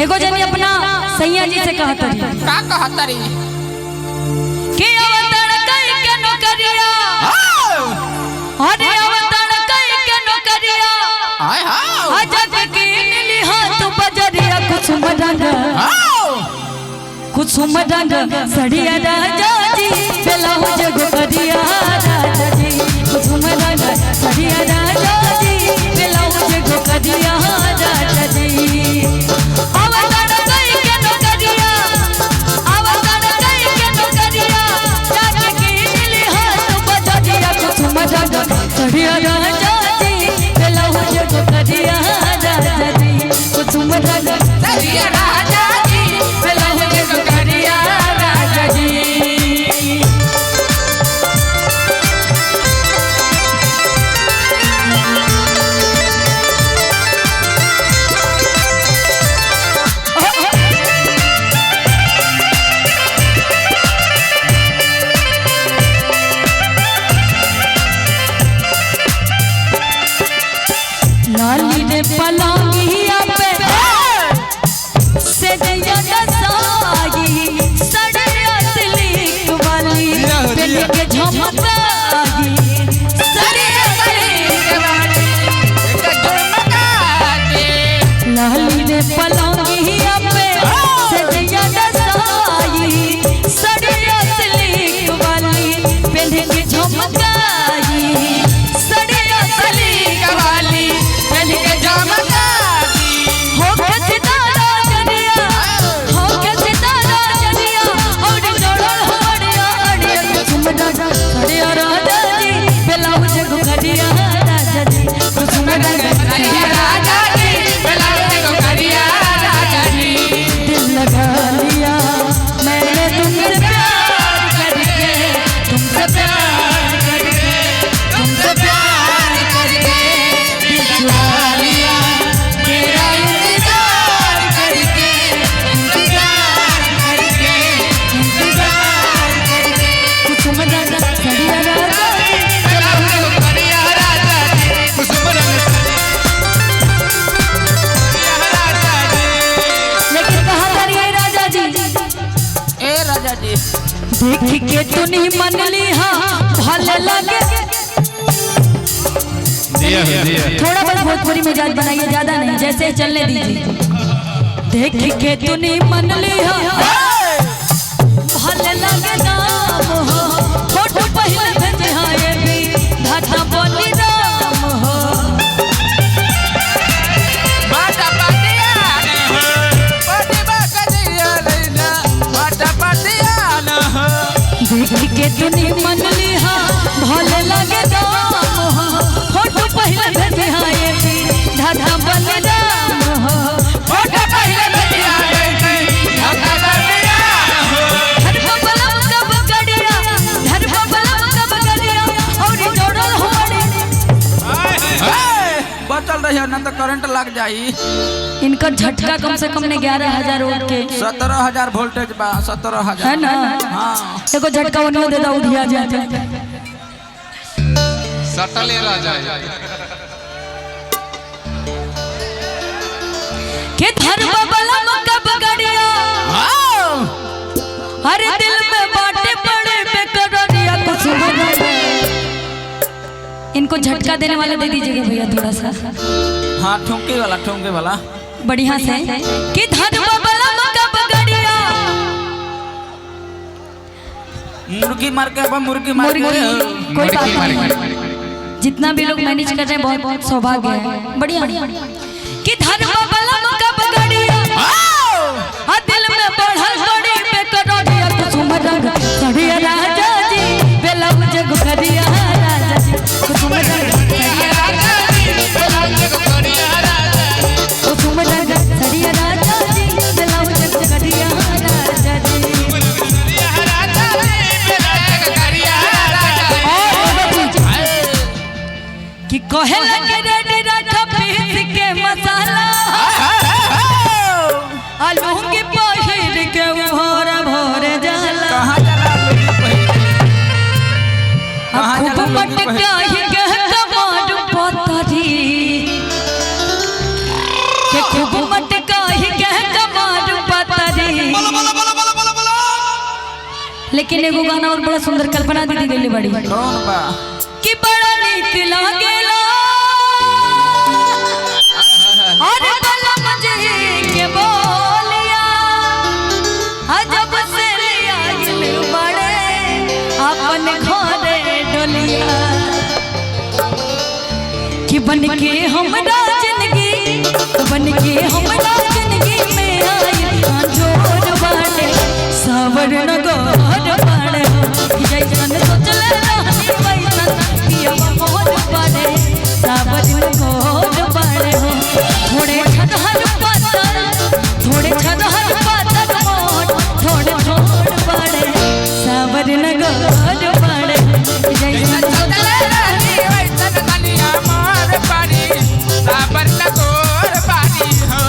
एगो जनी अपना सैया जी से कहत रही का कहत रही कि अवतरण कई के नौकरिया अरे अवतरण कई के नौकरिया हाय हाय अजब की नीली हाथ बजरिया कुछ मडंग सड़िया राजा जी ब्लाउज गोरिया राजा जी कुछ मडंग सड़िया राजा जी ब्लाउज गोरिया राजा जी अवतरण कई के नौकरिया राजा की नीली हाथ बजरिया कुछ मडंग सड़िया राजा जी ब्लाउज गोरिया राजा जी कुछ मडंग सड़िया राजा जी ब्लाउज गोरिया राजा जी। लाली रे पलंगिया पे से जया सागी सड़िया सिल्क वाली दिल के झमकागी सड़िया सिल्क वाली लाली रे पलंगिया पे से जया सागी सड़िया सिल्क वाली दिल के झमकागी सड़िया सिल्क वाली देख के तूने मन लिहा भले लगे थोड़ा बड़ा भोजपुरी में जात बनाइए ज्यादा नहीं जैसे चलने दीजिए। देख के तूने मन लिहा भले लगे नाम हो फोटो पहले भेजाए भी धाता बोली राम हो बाटा पाटिया देख के तूने मन लिहा भले लगे दाम हो फोटो पहले भेजाए भी धाता बोली राम हो फोटो पहले भेजाए भी धाता बोली राम हो धर बबलम कब गड़िया और जोड़ल होड़ी बचल रही ना तो करंट लग जाई। इनका झटका कम से कम ने 11,000 वोल्ट के 17,000 वोल्टेज बा 17,000 है ना। हाँ देखो झटका उन्होंने दे दा उधिया जाते सटले राजा के धर बबलम कब गड़िया हर दिल में बाटे पड़े बेकरारिया कुछ बना इनको झटका देने वाले दे दीजिएगा भैया थोड़ा सा। हाँ ठुमके वाला बढ़िया से कि धर बबलम कब गड़िया मुर्गी मार के मुर्गी मार के कोई बात नहीं जितना भी लोग मैनेज कर रहे हैं बहुत बहुत सौभाग्य है बढ़िया कि धर बबलम कब गड़िया आ दिल में बढ़ल बड़ी बेकरारिया कुछ मरंग सड़िया राजा जी ब्लाउज गोरिया राजा जी कुछ मरंग सड़िया राजा जी ब्लाउज गोरिया राजा जी कुछ मरंग सड़िया राजा जी ब्लाउज गोरिया राजा जी कि कहे लगे रेडी रखा पीस के मसाला आलू के पहिर के भोर भोर जाला कहां जाला खूब मटका ही के टमाटर पतरी के खूब मटका ही के लेकिन एगो गाना और बड़ा सुंदर कल्पना दीदी गई बड़ी कौन बा कि बड़ा नीक लागेला और बलम जी के बोलिया जब से आइल बड़े अपन घरे डोलिया कि बन के हमरा जिंदगी बन के हमरा जिंदगी में आई जोर बाटे सावर नगर बाड़े जैसन सोचले रहनी वैसन पिया मोर बाड़े सावर नगर बाड़े हो थोड़े छदहर पातर मोट थोड़े थोड़ बाड़े सावर नगर बाड़े जैसन सोचले रहनी वैसन कनिया मोर बाड़ी साबर नगोर बाड़ी हो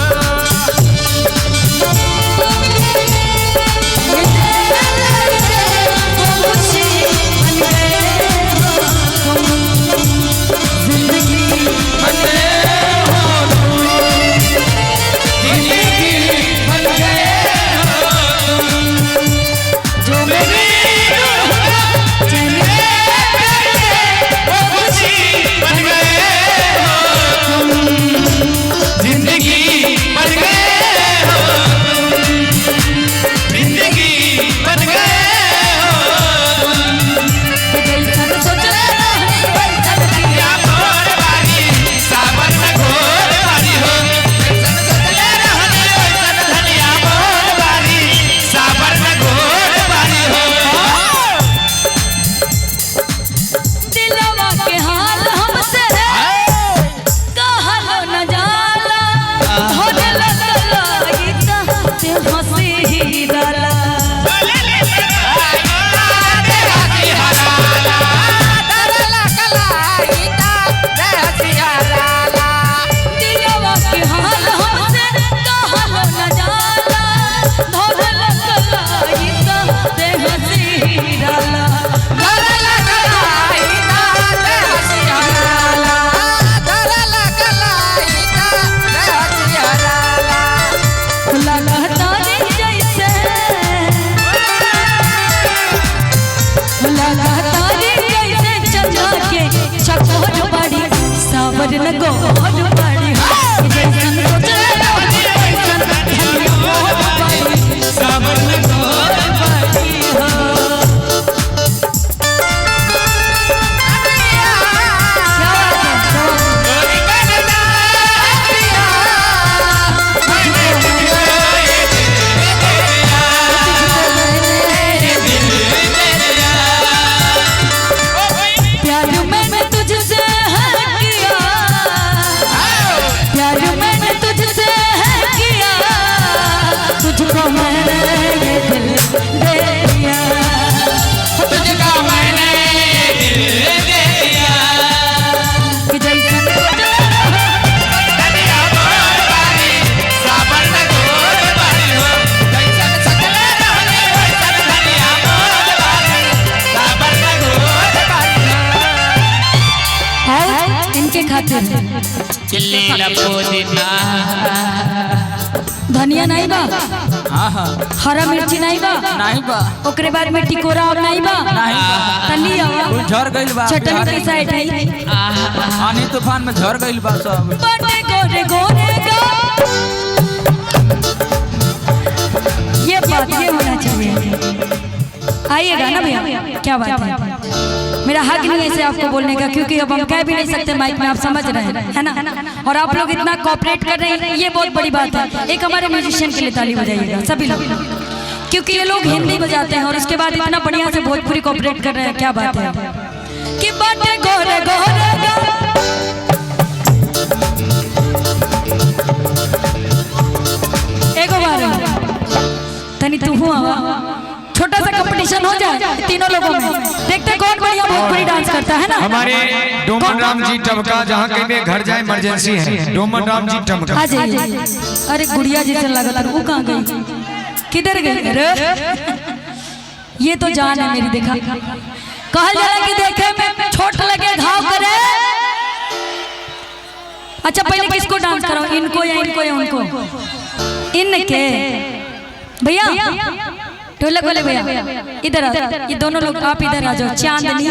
धनिया नहीं बा हाँ हाँ हरा मिर्ची नहीं बा नहीं बा ओकरे बाद में टिकोरा और नहीं बा नहीं बा तली आवा झड़ गइल बा चटनी के साइड है आनी तूफान में झड़ गइल बा सब बड़े गोरे गोरे गा ये बात ये होना चाहिए आइएगा ना भैया क्या बात है मेरा हक नहीं है ऐसे आपको बोलने का क्योंकि अब हम कह भी नहीं सकते माइक में आप समझ रहे हैं है ना और आप लोग इतना कोऑपरेट कर रहे हैं ये बहुत बड़ी बात है एक हमारे म्यूजिशियन के लिए ताली बजाइएगा सभी लोग क्योंकि ये लोग हिंदी बजाते हैं और उसके बाद इतना बढ़िया से भोजपुरी कोऑपरेट कर रहे हैं क्या बात है कि बाटे गोरे गोरे एगो बार तनी तू हुआ छोटा सा कंपटीशन हो जाए तीनों लोगों में देखते कौन बढ़िया भोजपुरी डांस करता है ना हमारे डोमन राम जी टमका जहाँ कहीं भी घर जाए इमरजेंसी है डोमन राम जी टमका आ जाइए अरे गुड़िया जी से लगा वो कहाँ गई किधर गई अरे ये तो जान है मेरी देखा कहल जाला कि देखे में छोट लगे घाव करे अच्छा पहले किसको डांस कराओ इनको या उनको इनके भैया ढोलक वाले भैया इधर आ, ये दोनों लोग आप इधर आ जाओ। चांदनी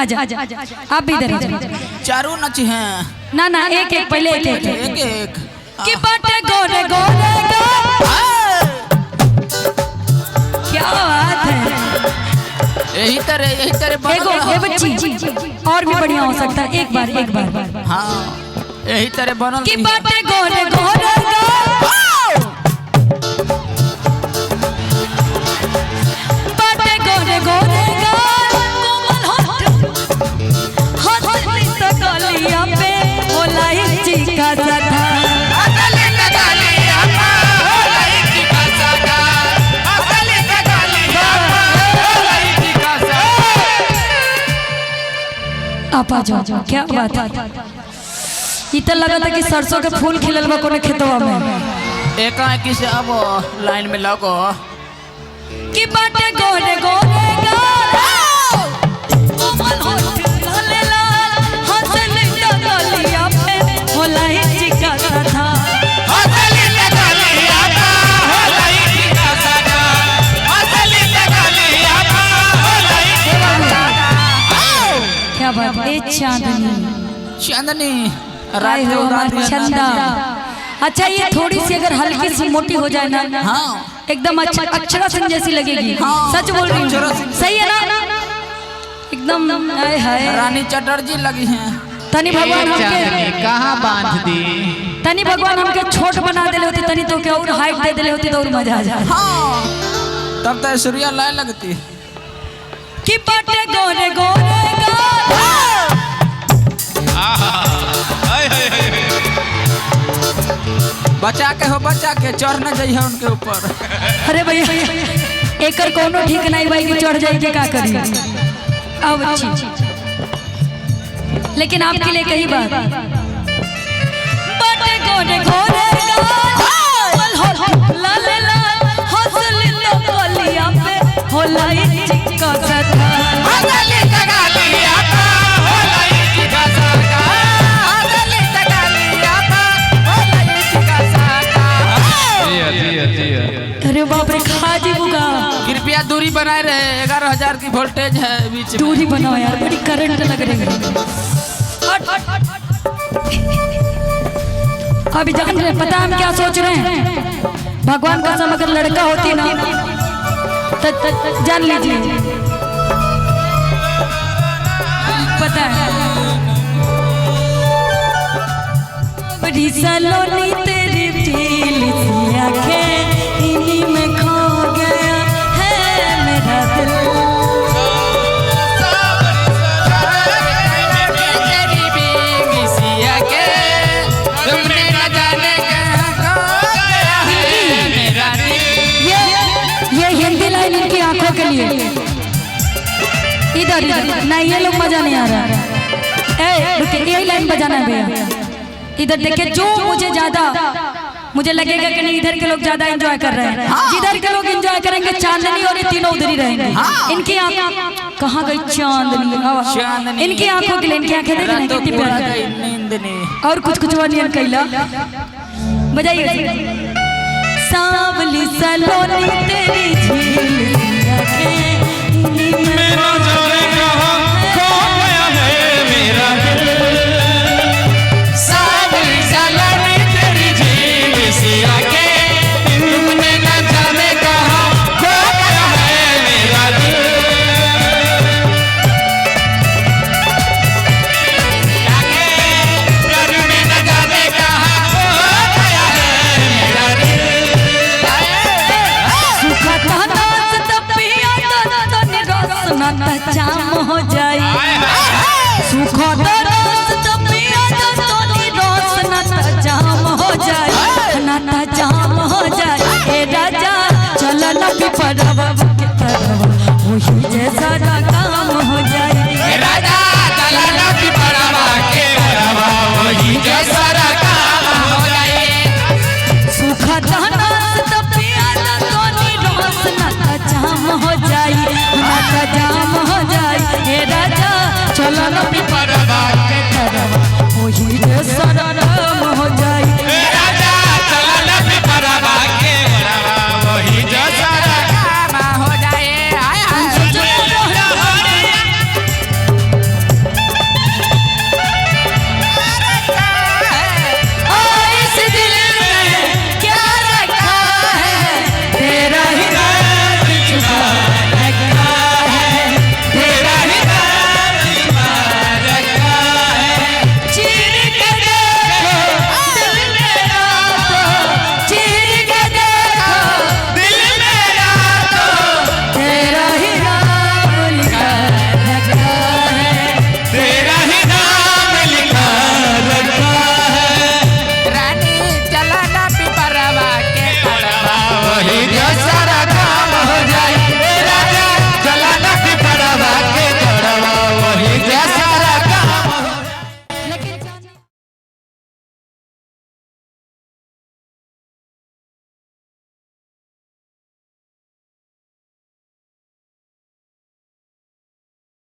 आजा, आप भी इधर आ जाओ। चारों नच हैं। ना ना एक एक पहले एक एक एक एक कि बाटे गोरे गोरे गा। क्या बात है। यही तरह ए बच्ची और भी बढ़िया हो सकता है। एक बार हाँ यही तरह बनल कि बाटे गोरे गोरे गा। बाटे गोरे गोरे गा कोमल होठ हंसली तो गलिया पे ओलाई चिका सथा। आप आ जाओ। क्या बात है। इतना लगा था कि सरसों के फूल खिलल बा कोने खेतवा में। एकाएकी से अब लाइन में लगो कि बाटे गोरे गोरे गा कोमल होठ लाले लाल हंसली तो गलिया पे ओलाई चिका सथा। क्या बात है। चांदनी रात हो चंदा। अच्छा ये थोड़ी सी अगर हल्की सी मोटी हो जाए ना एकदम अच्छा अक्षरा सिंह जैसी लगेगी। सच बोल रही हूँ, सही है ना एकदम। हाय हाय रानी चटर्जी लगी हैं। तनी भगवान हमके कहाँ बांध दी। तनी भगवान हमके छोट बना देले होते तनी तो क्या और हाइट दे देले होती तो और मजा आ जाए। तब तो सूर्या लाए लगती कि बाटे गोरे गोरे गा। बचा के चढ़ न जाइए उनके ऊपर। अरे भैया एकर कोनो ठीक नहीं भाई कि चढ़ जाए के का करी। अब अच्छी लेकिन आपके लिए कही बात बाटे गोरे गोरे गा लाल लाल हंसली तो गलिया पे होलाई चिका सथा। अरे बाप रे खाजी बुगा। कृपया दूरी बनाए रहे। 11,000 की वोल्टेज है बीच में। दूरी बनाओ यार बड़ी करंट लग रही है। अभी जान रहे पता हम क्या सोच रहे हैं। भगवान कसम अगर लड़का होती ना तो जान लीजिए पता है बड़ी सलोनी तेरी दिल सी आंखें इन्हीं में खो गया है मेरा दिल। ये हिंदी लाइन इनकी आंखों के लिए। इधर नहीं ये लोग मजा नहीं आ रहा। यही लाइन बजाना है भैया। इधर देखिए जो मुझे लगेगा कि नहीं इधर के लोग ज्यादा एंजॉय कर रहे हैं। जिधर के लोग एंजॉय करेंगे चांदनी और ये तीनों उधर ही रहेंगे। इनकी आंख कहाँ गई चांदनी। इनकी आंखों के लिए इनकी आंखें देखना कितनी प्यारी। और कुछ वानियन कैला बजाइए। सांवली सलोनी तेरी झील सी आंखें इन्हीं में खो गया है मेरा दिल। सांवली सलोनी तेरी झील सी आंखें तुमने न जाने कहाँ खो गया है मेरा दिल। जाम हो जाए सुखो दरस तपिया तोनी रोस नाता जाम हो जाए नाता जाम हो जाए। ए राजा चल न पिपरवा के तरवा वही जैसा काम हो जाए। ए राजा चल न पिपरवा के तरवा वही जैसा काम हो जाए। सुखो दरस तपिया तोनी रोस नाता जाम हो जाए नाता जाम हो जाए। हे राजा चलो न पिपरवा के तरवा वही जैसा काम हो जाए।